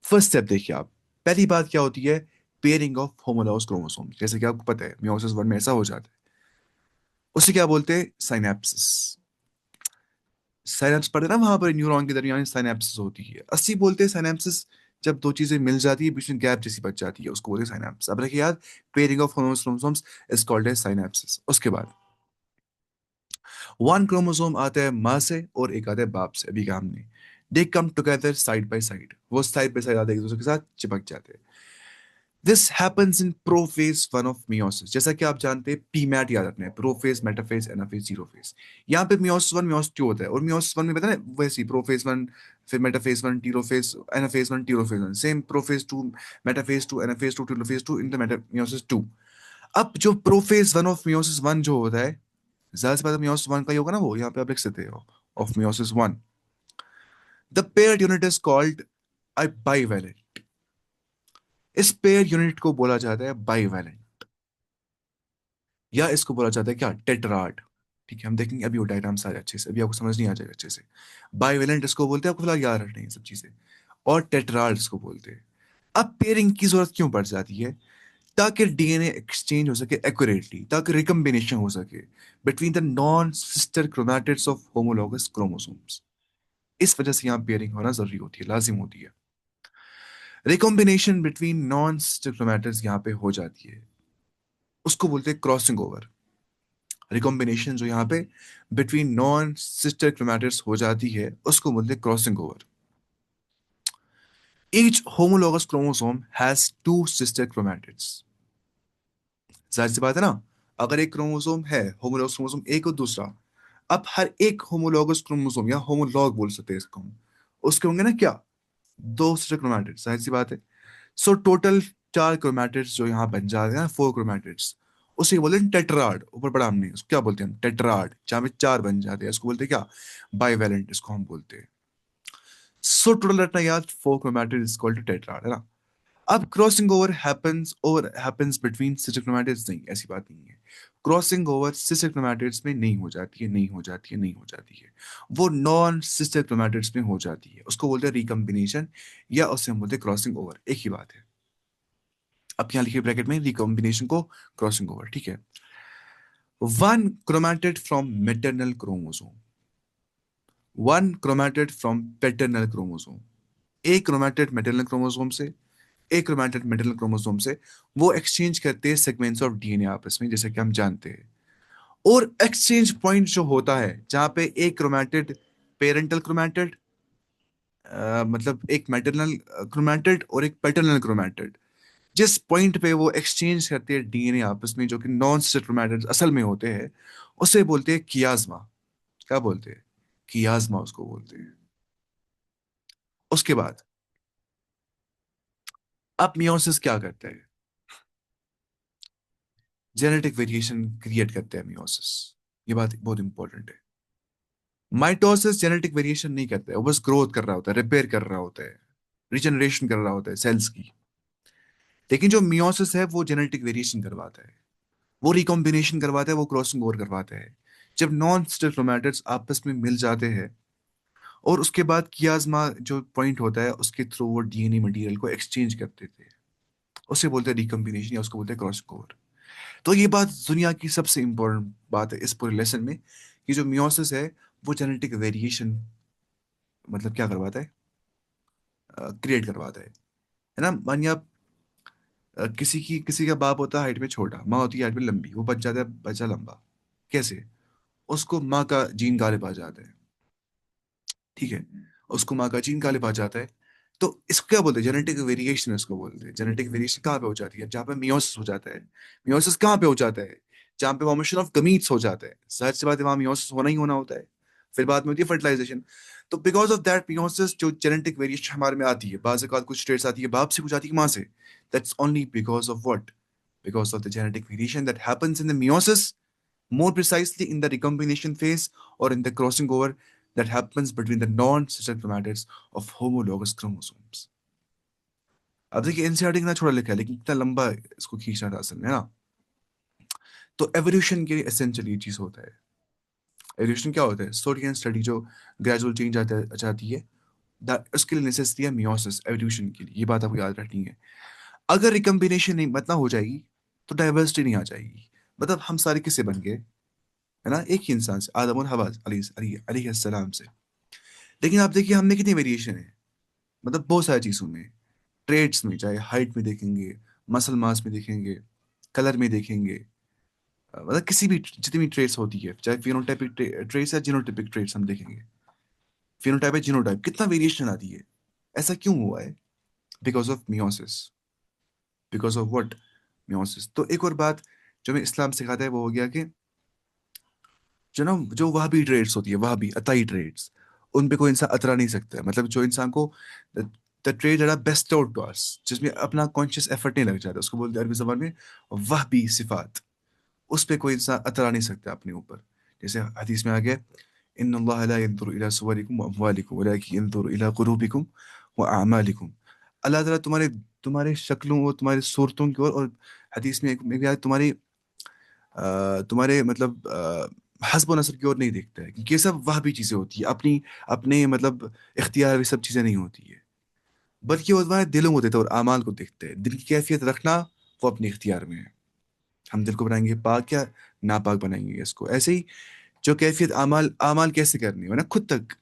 फर्स्ट स्टेप देखिए आप, पहली बात क्या होती है? Pairing of homologous chromosome. जैसे कि आपको पता है मियोसिस वन में ऐसा हो जाता है, उसे क्या बोलते हैं? साइनेप्सिस। साइनेप्स पढ़े ना, वहां पर न्यूरॉन के दरमियान साइनेप्सिस होती है, अस्सी बोलते हैं साइनेप्सिस। जब दो चीजें मिल जाती है, बीच में गैप जैसी बच जाती है, उसको बोलते हैं साइनेप्स। अब रखिए याद, pairing of homologous chromosomes is called as synapsis. उसके बाद वन क्रोमोसोम आता है माँ से और एक आता है बाप से। अभी कहा हमने, they come together side by side, वो साइड बाय साइड आते हैं, एक दूसरे के साथ चिपक जाते हैं। This happens in prophase one of meiosis. जैसा कि आप जानते हैं पीमैट याद रखना है, प्रोफेज, मेटाफेज, एनाफेज, जीरोफेज। यहाँ पे मियोसिस वन मियोसिस टू होता है, और मियोसिस वन में पता है वैसे ही प्रोफेज वन, फिर metaphase one, telophase, anaphase one, telophase one, same prophase two, metaphase two, anaphase two, telophase two, in the meta meiosis two. अब जो prophase one of meiosis one जो होता है, ज्यादा से ज्यादा मियोसिस वन का ही होगा ना, वो यहाँ पे आप लिख सकते हो, of meiosis one, the paired unit is called a bivalent. इस पेयर यूनिट को बोला जाता है बाइवेलेंट, या इसको बोला जाता है क्या? टेट्राड। ठीक है, हम देखेंगे अभी वो डायग्राम सारे अच्छे से, अभी आपको समझ नहीं आ जाएगा अच्छे से। बाइवेलेंट इसको बोलते हैं, आपको फिलहाल याद रखना है ये सब चीजें। और टेट्राड इसको बोलते हैं। अब पेयरिंग की जरूरत क्यों पड़ जाती है? ताकि डीएनए एक्सचेंज हो सके एक्यूरेटली, ताकि रिकम्बिनेशन हो सके between the non sister chromatids of homologous chromosomes. इस वजह से यहाँ पेयरिंग होना जरूरी होती है, लाजिम होती है। Recombination between non sister chromatids यहाँ पे हो जाती है, उसको बोलते हैं क्रॉसिंग ओवर। रिकॉम्बिनेशन जो यहाँ पे बिटवीन नॉन सिस्टर क्रोमैटिड्स हो जाती है, उसको बोलते हैं crossing over. Each homologous chromosome has two sister chromatids. जाहिर सी बात है ना, अगर एक क्रोमोसोम है, होमोलॉगस क्रोमोसोम एक और दूसरा, अब हर एक होमोलॉगस क्रोमोसोम या होमोलॉग बोल सकते हैं इसको हम, उसके होंगे ना क्या? दो सिस्टर क्रोमैटिड्स, जाहिर सी बात है। सो टोटल चार क्रोमैटिड्स जो यहाँ बन जाते हैं ना, फोर क्रोमैटिड्स, उसे बोलते हैं टेट्राड। ऊपर पढ़ा हमने, उसको क्या बोलते हैं हम? टेट्राड। जहाँ पे चार बन जाते हैं उसको बोलते हैं क्या? बाइवेलेंट इसको हम बोलते हैं। सो टोटल रखना याद, four chromatid is called tetrad, है ना। अब crossing over happens between sister chromatids, नहीं, ऐसी बात नहीं है। क्रॉसिंग ओवर सिस्टर क्रोमैटिड्स में नहीं हो जाती है, नहीं हो जाती है, नहीं हो जाती है। वो नॉन सिस्टर क्रोमैटिड्स में हो जाती है, उसको बोलते हैं रिकम्बिनेशन, या उसे हम बोलते हैं क्रॉसिंग ओवर, एक ही बात है। अब यहाँ लिखिए ब्रैकेट में रिकॉम्बिनेशन को क्रॉसिंग ओवर, ठीक है। One chromatid from maternal chromosome, one chromatid from paternal chromosome. एक क्रोमैटिड मेटरनल क्रोमोसोम से, एक क्रोमैटिड मेटरनल क्रोमोसोम से, वो एक्सचेंज करते हैं सेगमेंट्स ऑफ डीएनए आपस में, जैसे कि हम जानते हैं। और एक्सचेंज पॉइंट जो होता है जहां पे एक क्रोमैटिड, पेरेंटल क्रोमैटिड, मतलब एक मैटरनल क्रोमैटिड और एक पैटर्नल क्रोमैटिड, जिस पॉइंट पे वो एक्सचेंज करते हैं डीएनए आपस में, जो कि नॉन स्टेटोमेटिड असल में होते हैं, उसे बोलते हैं कियाज्मा। क्या बोलते हैं? कियाज्मा उसको बोलते हैं। उसके बाद अब मियोसिस क्या करता है? जेनेटिक वेरिएशन क्रिएट करते हैं मियोसिस। ये बात बहुत इंपॉर्टेंट है। माइटोसिस जेनेटिक वेरिएशन नहीं करता है, वो बस ग्रोथ कर रहा होता है, रिपेयर कर रहा होता है, रिजनरेशन कर रहा होता है सेल्स की। लेकिन जो मियोसिस है वो जेनेटिक वेरिएशन करवाता है, वो रिकॉम्बिनेशन करवाता है, वो क्रॉसिंग ओवर करवाता है। जब नॉन स्टेट क्रोमैटिड्स आपस में मिल जाते हैं, और उसके बाद कियाज्मा जो पॉइंट होता है, उसके थ्रू वो डीएनए मटेरियल को एक्सचेंज करते थे, उसे बोलते हैं रिकॉम्बिनेशन, या उसको बोलते हैं क्रॉसिंग ओवर। तो ये बात दुनिया की सबसे इंपॉर्टेंट बात है इस पूरे लेसन में, कि जो मियोसिस है वो जेनेटिक वेरिएशन मतलब क्या करवाता है? क्रिएट करवाता है ना। मानिए आप, किसी का बाप होता है हाइट में छोटा, माँ होती है हाइट में लंबी, वो बच जाता है बच्चा लंबा। कैसे? उसको माँ का जीन गालिब आ जाता है, ठीक है, उसको माँ का जीन गालिब आ जाता है। तो इसको क्या बोलते हैं? जेनेटिक वेरिएशन इसको बोलते हैं। जेनेटिक वेरिएशन कहाँ पे हो जाती है? जहाँ पे मियोसिस हो जाता है। मियोसिस कहाँ पे हो जाता है? जहाँ पे फॉर्मेशन ऑफ गमीट्स हो जाता है, जाहिर सी बात है वहाँ मियोसिस होना ही होना होता है, फिर बाद में होती है फर्टिलाइजेशन। तो बिकॉज ऑफ दैट मियोसिस जो जेनेटिक वेरिएशन हमारे में आती है, बाज़ औक़ात कुछ ट्रेड्स आती है बाप से, कुछ आती है माँ से, that's only because of what, because of the genetic variation that happens in the meiosis, more precisely in the recombination phase or in the crossing over that happens between the non-sister chromatids of homologous chromosomes. अब देखिए NCERT कितना छोटा लिखा है लेकिन कितना लंबा इसको खींचना था असल में, है ना। तो एवोल्यूशन के लिए एसेंशियल ये चीज होता है। एवोल्यूशन क्या होता है? स्टोरी एंड स्टडी जो ग्रेजुअल चेंज आता जाती है, उसके लिए नेसेसिटी है मियोसिस एवोल्यूशन के लिए, ये बात आपको याद रखनी है। अगर रिकम्बिनेशन नहीं मतलब हो जाएगी तो डाइवर्सिटी नहीं आ जाएगी। मतलब हम सारे किससे बन गए, है ना, एक ही इंसान से, आदम और हवा अलैहिस्सलाम से। लेकिन आप देखिए हम में कितनी वेरिएशन है, मतलब बहुत सारी चीज़ों में, ट्रेड्स में, चाहे हाइट में देखेंगे, मसल मास में देखेंगे, कलर में देखेंगे, मतलब किसी भी जितनी भी ट्रेड्स होती है, चाहे फिनोटाइपिक ट्रेड्स या जीनोटाइपिक ट्रेड्स हम देखेंगे, फिनोटाइप है जीनोटाइप, कितना वेरिएशन आती है। ऐसा क्यों हुआ है? Because of meiosis. Because of what? Meiosis. तो एक और बात जो हमें इस्लाम सिखाता है वो हो गया कि जो ना, जो वहाबी ट्रेड्स होती है, वहाबी अताई ट्रेड्स, उन पे कोई इंसान अतरा नहीं सकता है। मतलब जो इंसान को the trade that are best out to us, जिसमें अपना कॉन्शियस एफर्ट नहीं लग जाता, उसको बोलते हैं अरबी जबान में वहबी सिफात, उस पे कोई इंसान अतरा नहीं सकता अपने ऊपर। जैसे हदीस में आ गया, इन्नल्लाह ला यंजुरु इला सुवरिकुम व अमवालिकुम वलाकिन यंजुरु इला कुलूबिकुम व अअमालिकुम। अल्लाह ताला तुम्हारे तुम्हारे शक्लों और तुम्हारे सूरतों की ओर, और हदीस में एक भी आयत तुम्हारी तुम्हारे मतलब हस्ब नस्र की ओर नहीं देखता है, क्योंकि ये सब वह भी चीज़ें होती है, अपनी अपने मतलब इख्तियार, ये सब चीज़ें नहीं होती है, बल्कि वो वह दिलों को देखता है और आमाल को देखते हैं। दिल की कैफियत रखना वो अपने इख्तियार में है, हम दिल को बनाएंगे पाक या नापाक बनाएंगे इसको। ऐसे ही जो कैफियत आमाल आमाल कैसे करनी है ना खुद तक,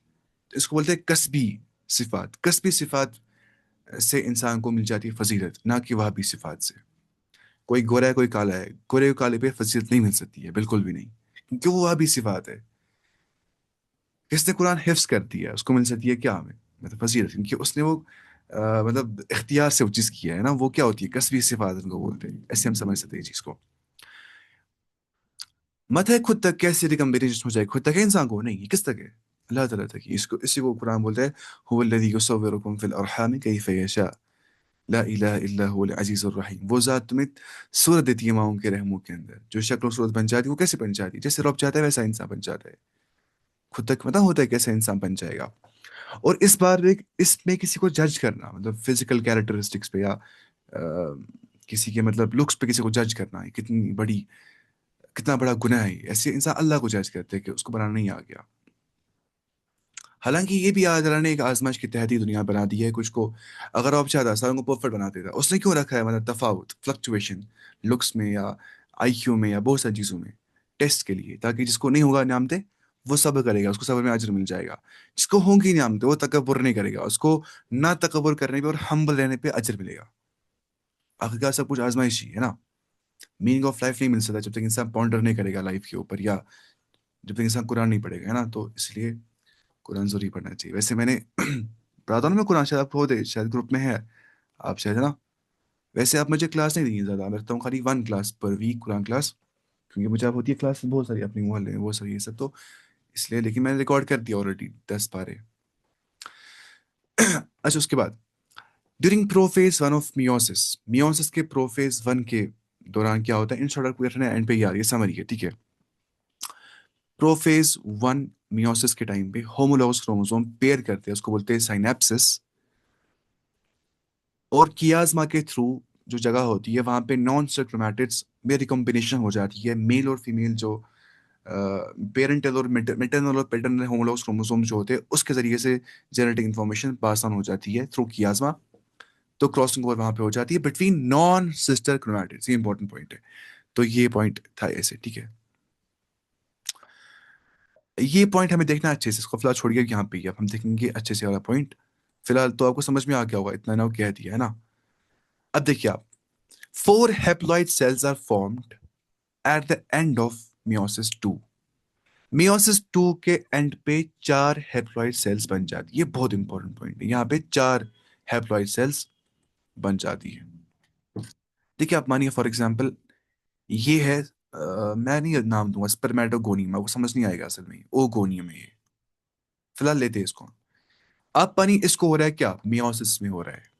इसको बोलते हैं कस्बी सिफात। कस्बी सिफात से इंसान को मिल जाती है फजीलत, ना कि वह भी सिफात से। कोई गोरा है कोई काला है, गोरे और काले पे फजीलत नहीं मिल सकती है, बिल्कुल भी नहीं, क्योंकि वो वह भी सिफात है। किसने कुरान हिफ्स कर दिया उसको मिल सकती है क्या हमें, मतलब फजीलत, क्योंकि उसने वो मतलब इख्तियार से वो चीज़ किया है ना, वो क्या होती है कसबी सिफात उनको बोलते हैं, ऐसे हम समझ सकते हैं चीज़ को। मत है खुद तक कैसे रिकम्बिनेशन हो जाए, खुद तक है इंसान को नहीं, ये किस तक है? अल्लाह ताला तक ही। इसको इसी को कुरान बोलता है हुवल्लज़ी युसव्विरुकुम फिल अरहाम कैफ़ यशा ला इलाहा इल्ला हुवल अज़ीज़ुर रहीम। वो ज़ात तुम्हें सूरत देती है माओं के रहमों के अंदर, जो शक्ल और सूरत बन जाती है वो कैसे बन जाती है, जैसे रब चाहता है वैसा इंसान बन जाता है। खुद तक पता होता है कैसे इंसान बन जाएगा। और इस बार एक इसमें किसी को जज करना, मतलब फिजिकल कैरेक्टरिस्टिक्स पे या किसी के मतलब लुक्स पे किसी को जज करना, ये कितनी बड़ी, कितना बड़ा गुनाह है। ऐसे इंसान अल्लाह को जज करते हैं कि उसको बनाना नहीं आ गया। हालांकि ये भी अल्लाह ने एक आजमाइश के तहत ही दुनिया बना दी है कुछ को। अगर आप चाहता सारों को परफेक्ट बना देता, उसने क्यों रखा है मतलब तफावत, फ्लक्चुएशन, लुक्स में या आईक्यू में या बहुत सारी चीज़ों में, टेस्ट के लिए, ताकि जिसको नहीं होगा नामते वो सब्र करेगा, उसको सब्र में अजर मिल जाएगा। जिसको होंगी नामते वो तकब्बुर नहीं करेगा, उसको ना तकब्बुर करने पे और हम्बल रहने पे अजर मिलेगा। आखिरकार सब कुछ आजमाइश ही है ना। मीनिंग ऑफ लाइफ नहीं मिल सकता जब तक इंसान पॉन्डर नहीं करेगा लाइफ के ऊपर, या जब तक इंसान कुरान नहीं पढ़ेगा, है ना। तो इसलिए कुरान जरूरी पढ़ना चाहिए। वैसे मैंने पढ़ा था ना मैं कुरान, शायद आपको होते शायद ग्रुप में है, आप शायद, है ना। वैसे आप मुझे क्लास नहीं दी ज़्यादा, मैं रखता हूँ खाली 1 क्लास पर वीक कुरान क्लास, क्योंकि मुझे अब होती है क्लास बहुत सारी अपनी मोहल्ले में, बहुत सारी ये सब, तो इसलिए। लेकिन मैंने रिकॉर्ड कर दिया ऑलरेडी 10 पारे। अच्छा, उसके बाद during prophase one of meiosis, meiosis के प्रोफेज वन के दौरान क्या होता है, इन शॉर्ट आपको रखना है, एंड पे यार ये समझ है, ठीक है। प्रोफेज वन मियोसिस के टाइम पे होमोलॉगस क्रोमोसोम पेयर करते हैं, उसको बोलते हैं साइनेप्सिस। और कियाज्मा के थ्रू जो जगह होती है वहां पे नॉन स्टेट क्रोमैटिड्स में रिकॉम्बिनेशन हो जाती है, मेल और फीमेल जो पेरेंटल और मेटरनल और पैटर्नल होमोलॉगस क्रोमोसोम जो होते हैं उसके जरिए से जेनेटिक इन्फॉर्मेशन पास ऑन हो जाती है थ्रू कियाज्मा। तो क्रॉसिंग ओवर वहां पे हो जाती है बिटवीन नॉन सिस्टर क्रोमैटिड्स, ये इंपॉर्टेंट पॉइंट है। तो ये पॉइंट था ऐसे, ठीक है। ये पॉइंट हमें देखना है अच्छे से, इसको फिलहाल छोड़िए यहाँ पे ही, अब हम देखेंगे अच्छे से वाला पॉइंट। फिलहाल तो आपको समझ में आ गया होगा, इतना ना कह दिया है ना। अब देखिए आप, 4 haploid cells are formed at the end of meiosis 2। meiosis 2 के एंड पे 4 haploid cells बन जाती है, ये बहुत इंपॉर्टेंट पॉइंट है, यहाँ पे 4 haploid cells बन जाती है। देखिए आप मानिए फॉर एग्जांपल ये है मैं नहीं नाम दूंगा, स्पर्मेटोगोनियम, आपको समझ नहीं आएगा असल में, ओगोनियम है ये। फिलहाल लेते हैं इसको। अब पानी इसको हो रहा है क्या, मियोसिस में हो रहा है।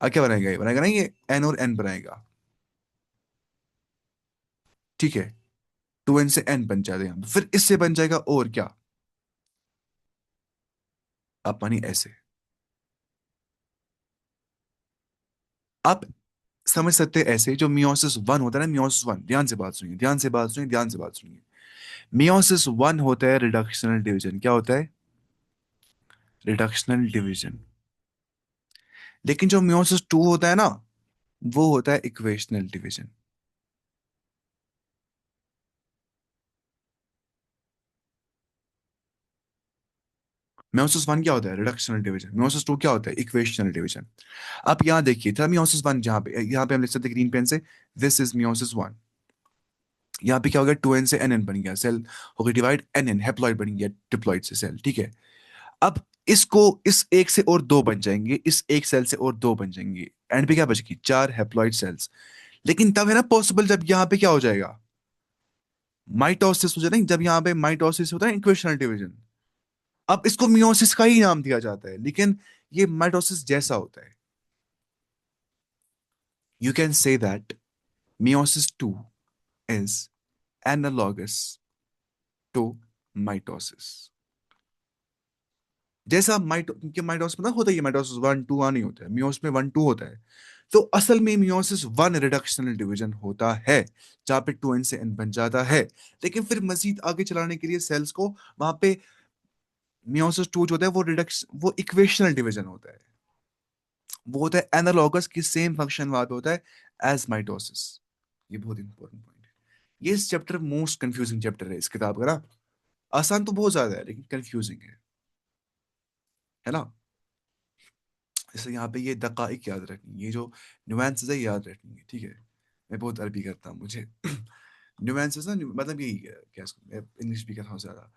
अब क्या बनाएगा, ये बनाएगा ना, ये एन और एन बनाएगा, ठीक है। 2n से n बन जाते हैं, फिर इससे बन जाएगा और क्या, अब पानी ऐसे। आप समझ सकते हैं ऐसे, जो मियोसिस वन होता है ना, मियोसिस वन, ध्यान से बात सुनिए, ध्यान से बात सुनिए, ध्यान से बात सुनिए। मियोसिस वन होता है रिडक्शनल डिवीजन, क्या होता है, रिडक्शनल डिवीजन। लेकिन जो मियोसिस टू होता है ना, वो होता है इक्वेशनल डिवीजन। मियोसिस वन क्या होता है, रिडक्शनल डिवीजन। मियोसिस टू क्या होता है, इक्वेशनल डिवीजन। अब यहाँ देखिए था मियोसिस वन, जहाँ पे, यहाँ पे हम लिख सकते हैं ग्रीन पेन से, दिस इज मियोसिस वन। यहाँ पे क्या हो गया, 2n से nn बन गया, सेल हो गई डिवाइड, nn हैप्लॉइड बन गया डिप्लॉइड से सेल, ठीक है। अब इसको, इस एक से और दो बन जाएंगे, इस एक सेल से और दो बन जाएंगे, एंड पे क्या बचेगी, चार हैप्लॉइड सेल्स। लेकिन तब है ना पॉसिबल, जब यहाँ पे क्या हो जाएगा, माइटोसिस हो जाएगा, जब यहाँ पे माइटोसिस होता है, इक्वेशनल डिवीजन। अब इसको मियोसिस का ही नाम दिया जाता है, लेकिन ये माइटोसिस जैसा होता है। You can say that meiosis 2 is analogous to mitosis। जैसा माइटोसिस मतलब होता है, माइटोसिस वन टू वन नहीं होता है, मियोसिस में वन टू होता है। तो असल में मियोसिस वन रिडक्शनल डिवीजन होता है, जहां पे 2n से n बन जाता है। लेकिन फिर मजीद आगे चलाने के लिए सेल्स को, वहां पे मियोसिस टू जो होता है वो वो इक्वेशनल डिवीजन होता है। वो होता है एनालॉगस की, सेम फंक्शन वहां पे होता है एज माइटोसिस। ये बहुत इंपॉर्टेंट पॉइंट है। ये इस चैप्टर मोस्ट कंफ्यूजिंग चैप्टर है इस किताब का ना। आसान तो बहुत ज्यादा है, लेकिन कंफ्यूजिंग है ना। इसलिए यहाँ पे ये दकाइक याद रखनी, ये जो नुआंसेस है याद रखनी है, ठीक है। मैं बहुत अरबी करता हूँ, मुझे नुआंसेस ना, मतलब यही है, क्या इसको, मैं इंग्लिश भी कर रहा हूँ ज्यादा,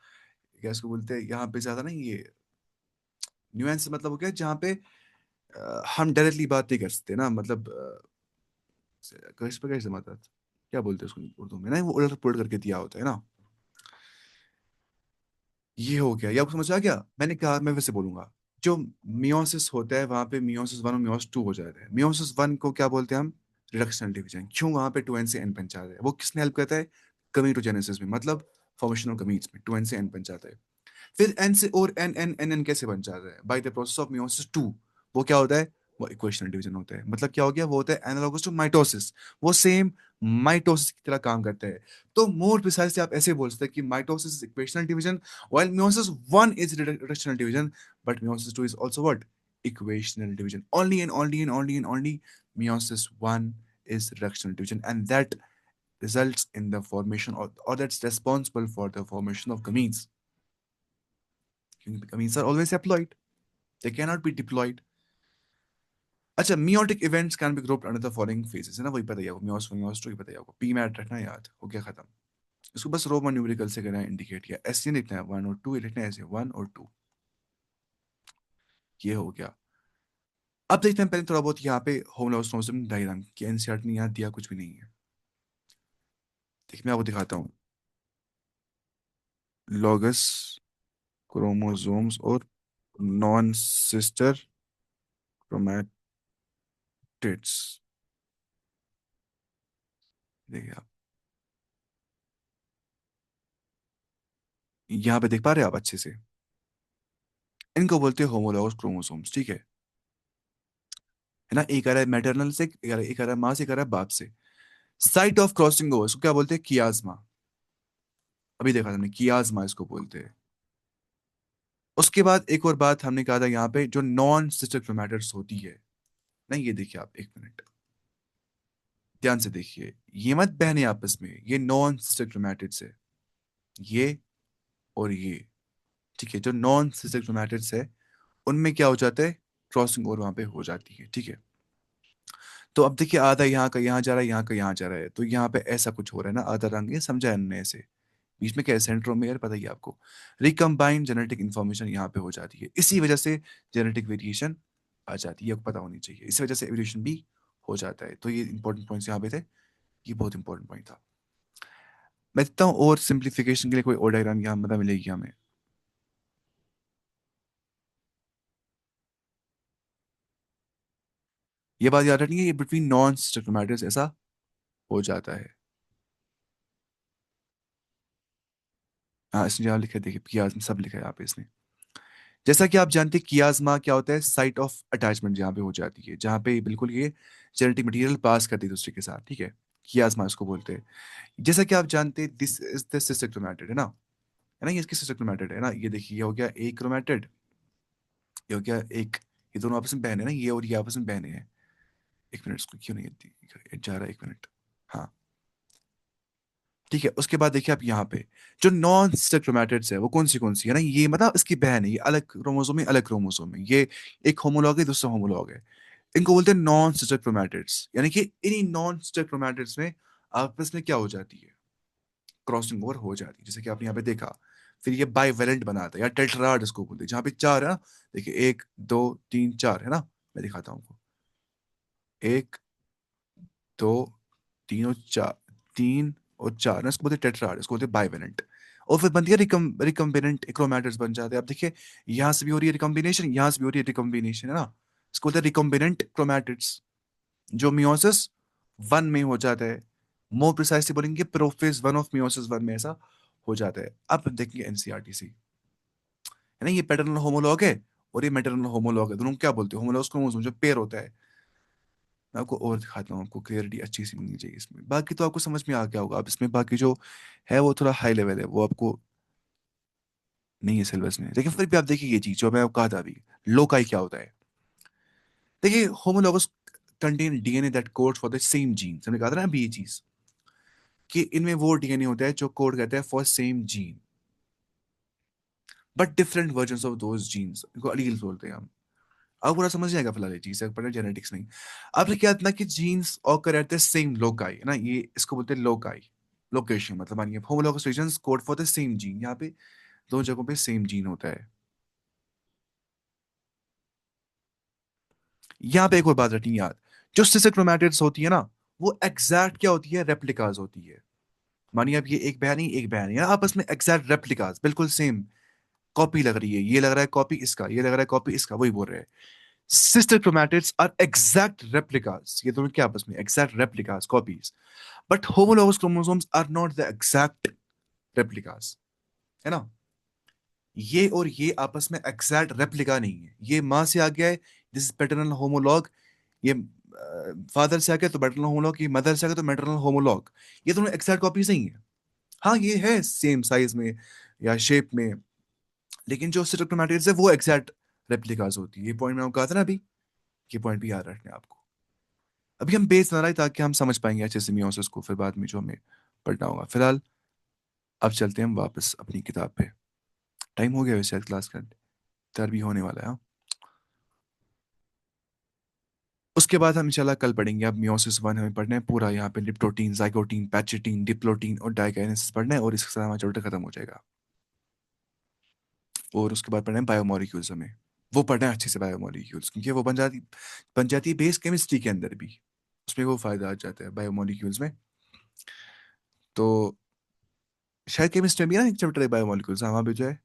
क्या इसको बोलते हैं यहाँ पे ज्यादा ना, ये नुआंस मतलब हो गया जहाँ पे हम डायरेक्टली बात नहीं कर सकते ना, मतलब कैसे पे कैसे मतलब, क्या बोलते हैं उसको उर्दू में ना, वो उलट पुलट करके दिया होता है ना। ये हो गया, ये आपको समझ आ गया। मैंने कहा, मैं वैसे बोलूंगा, जो मियोसिस होता है वहां पे मियोसिस वन और मियोसिस टू हो जाता है। मियोसिस वन को क्या बोलते हैं हम, रिडक्शनल डिवीजन। क्यों, वहां पे 2n से n बन जाता है। वो किसने हेल्प करता है, गमीटोजेनेसिस में, मतलब फॉर्मेशन ऑफ गमीट्स में 2n से n बन जाता है। फिर n से और n कैसे बन जाता है, by the process of meiosis two. वो क्या होता है, वो इक्वेशनल डिवीजन होता है। मतलब क्या हो गया, वो होता है एनालॉगस टू माइटोसिस, वो सेम माइटोसिस की तरह काम करता है। तो मोर प्रिसाइसली आप ऐसे बोल सकते हैं कि mitosis is equational division, while meiosis 1 is reductional division, but meiosis 2 is also what, equational division. Only meiosis 1 is reductional division, and that results in the formation, or that's responsible for the formation of gametes. Gametes are always haploid, they cannot be diploid. अच्छा, meiotic events can be grouped under the following phases, है ना, वही पता ही होगा, meiosis 1 meiosis 2 ही पता ही होगा। p mat रखना याद, हो गया खत्म। इसको बस रोमन न्यूमेरिकल से करना है इंडिकेट, किया ऐसे नहीं लिखना है 1 और 2, लिखना है ऐसे 1 और 2। ये हो गया। अब देखते हैं पहले थोड़ा बहुत यहाँ पे होमोलॉजिज्म डायग्राम की, एनसीईआरटी ने यहाँ दिया कुछ भी नहीं है। देखिए मैं आपको दिखाता हूँ, लॉगस क्रोमोसोम्स और नॉन सिस्टर क्रोमैटिड्स। देखिए आप यहाँ पे देख पा रहे हैं आप अच्छे से, इनको बोलते हैं होमोलॉगस क्रोमोसोम्स, ठीक है। है ना, एक आ रहा है मैटरनल से, एक आ रहा है माँ से, एक आ रहा है बाप से। साइट ऑफ क्रॉसिंग ओवर, इसको क्या बोलते हैं, कियाज्मा। अभी देखा हमने, कियाज्मा इसको बोलते हैं। उसके बाद एक और बात हमने कहा था, यहाँ पे जो नॉन सिस्टर क्रोमैटिड्स होती है। नहीं, ये देखिए आप, एक मिनट ध्यान से देखिए, ये मत बहने आपस में, ये नॉन सिस्टर क्रोमैटिड्स है, ये और ये, ठीक है। जो नॉन सिस्टर क्रोमैटिड्स है, उनमें क्या हो जाता है, क्रॉसिंग ओवर वहां पे हो जाती है, ठीक है। तो अब देखिए, आधा यहाँ का यहाँ जा रहा है, यहाँ का यहाँ जा रहा है, तो यहाँ पे ऐसा कुछ हो रहा है ना, आधा रंग, ये समझा है हमने ऐसे। बीच में क्या है, सेंट्रोमेयर, पता ही है आपको। रिकम्बाइंड जेनेटिक इंफॉर्मेशन यहाँ पे हो जाती है, इसी वजह से जेनेटिक वेरिएशन आ जाती है, आपको पता होनी चाहिए, इसी वजह से एवोल्यूशन भी हो जाता है। तो ये इंपॉर्टेंट पॉइंट्स यहाँ पे थे। ये बहुत इंपॉर्टेंट पॉइंट था। मैं देखता हूँ और सिंप्लीफिकेशन के लिए कोई और डायग्राम यहाँ मतलब मिलेगी हमें। ये बात याद रखनी है, ये बिटवीन नॉन स्टेटोमेटिक्स ऐसा हो जाता है। हाँ, इसने जहाँ लिखा है देखिए, कियाज में सब लिखा है यहाँ पे इसने। जैसा कि आप जानते हैं कियाजमा क्या होता है, साइट ऑफ अटैचमेंट जहाँ पे हो जाती है, जहाँ पे बिल्कुल ये जेनेटिक मटेरियल पास करती है दूसरे के साथ, ठीक है। कियाजमा इसको बोलते हैं। जैसा कि आप जानते हैं this is the sister chromatid, है ना, ये इसकी सिस्टर क्रोमैटिड है ना। ये देखिए, ये हो गया एक क्रोमैटिड, ये हो गया एक, ये दोनों आपस में बहने हैं ना, ये और ये आपस में बहने हैं। एक मिनट, इसको क्यों नहीं जा रहा, एक मिनट। हाँ, ठीक है। उसके बाद देखिए आप यहाँ पे जो नॉन सिस्टर क्रोमैटिड्स है वो कौन सी है ना, ये मतलब इसकी बहन है, ये अलग क्रोमोसोम है, अलग क्रोमोसोम है, ये एक होमोलॉग है, दूसरा होमोलॉग है। इनको बोलते हैं नॉन सिस्टर क्रोमैटिड्स, यानी कि इन्हीं नॉन सिस्टर क्रोमैटिड्स में आपस में क्या हो जाती है, क्रॉसिंग ओवर हो जाती है, जैसे कि आपने यहाँ पे देखा। फिर ये बाइवेलेंट बनाता है या टेट्राड इसको बोलते हैं, जहाँ पे चार है ना। देखिए, एक दो तीन चार है ना। मैं दिखाता हूँ आपको, एक दो तीन और चार, तीन और चार ना, इसको बोलते हैं टेट्राड, इसको बोलते हैं बाइवेलेंट। और फिर बनती है रिकम्बिनेंट क्रोमैटिड्स बन जाते हैं। अब देखिए, यहाँ से भी हो रही है रिकम्बिनेशन, यहाँ से भी हो रही है रिकम्बिनेशन, है ना। इसको बोलते हैं रिकम्बिनेंट क्रोमैटिड्स, जो मियोसिस वन में हो जाता है। मोर प्रिसाइसली बोलेंगे prophase one of meiosis one में ऐसा हो जाता है। अब देखेंगे एनसीईआरटी से, है ना, ये पैटर्नल होमोलॉग है और ये मैटरनल होमोलॉग है। दोनों को क्या बोलते हैं, होमोलॉग्स क्रोमोसोम जो पेयर होता है। मैं आपको और दिखाता हूँ, आपको क्लियरिटी अच्छी सी मिलनी चाहिए इसमें, बाकी तो आपको समझ में आ गया होगा। अब इसमें बाकी जो है वो थोड़ा हाई लेवल है, वो आपको नहीं है सिलेबस में, लेकिन फिर भी आप देखिए ये चीज जो मैं आपको कहा था अभी, लोकाई क्या होता है। देखिए, homologous contain DNA that code for the same gene, हमने कहा था ना अभी ये चीज, कि इनमें वो डीएनए होता है जो कोड करता है for same gene, but different version of those genes, इनको अलील्स बोलते हैं हम। अब पूरा समझ जाएगा फिलहाल ये चीज, पढ़े जेनेटिक्स नहीं। अब क्या था कि genes occur at the same loci, है ना, ये इसको बोलते हैं लोकाई, लोकेशन, मतलब मानिए homologous reasons code for the same gene, यहाँ पे दो जगहों पे सेम जीन होता है। यहाँ पे एक और बात रखनी याद, जो सिस्टर क्रोमैटिड्स होती है ना, वो एग्जैक्ट क्या होती है, रेप्लिकास होती है। मानिए अब ये एक बहन ही एक बहन है, आपस में एग्जैक्ट रेप्लिकास, बिल्कुल सेम कॉपी लग रही है, ये लग रहा है कॉपी इसका, ये लग रहा है कॉपी इसका, वही बोल रहे हैं। Sister chromatids are exact replicas, ये दोनों क्या आपस में exact replicas, copies. But homologous chromosomes are not the exact replicas, है ना। ये और ये आपस में एग्जैक्ट रेप्लिका नहीं है, ये माँ से आ गया है, दिस इज पैटर्नल होमोलॉग, ये फादर से आ गया तो पैटर्नल होमोलॉग, ये मदर से आ गया तो मैटरनल होमोलॉग। ये दोनों एग्जैक्ट कॉपीज नहीं है। हाँ, ये है सेम साइज में या शेप में, लेकिन जो सिस्टर क्रोमैटिड्स है वो एग्जैक्ट रेप्लिकास होती है। ये पॉइंट मैं आपको कहा था ना अभी, ये पॉइंट भी याद रखना है आपको। अभी हम बेस बना रहे हैं ताकि हम समझ पाएंगे अच्छे से मियोसिस को, फिर बाद में जो हमें पढ़ना होगा। फिलहाल अब चलते हैं हम वापस अपनी किताब पे। टाइम हो गया वैसे क्लास का, तैयार भी होने वाला है, हाँ? उसके बाद हम इंशाल्लाह कल पढ़ेंगे। अब मियोसिस वन हमें पढ़ना है पूरा, यहाँ पे लिप्टोटीन, जाइगोटीन, पैचेटीन, डिप्लोटीन और डाइकाइनेसिस पढ़ना है, और इसके साथ हमारा चैप्टर खत्म हो जाएगा। और उसके बाद पढ़ना है बायोमोलिक्यूल्स हमें, वो पढ़ना है अच्छे से बायोमोलिक्यूल्स, क्योंकि वो बन जाती है बेस केमिस्ट्री के अंदर भी, उसमें वो फायदा आ जाता है बायोमोलिक्यूल्स में। तो शायद केमिस्ट्री में भी ना एक चैप्टर है बायोमोलिक्यूल्स, हाँ, वहाँ पे जो है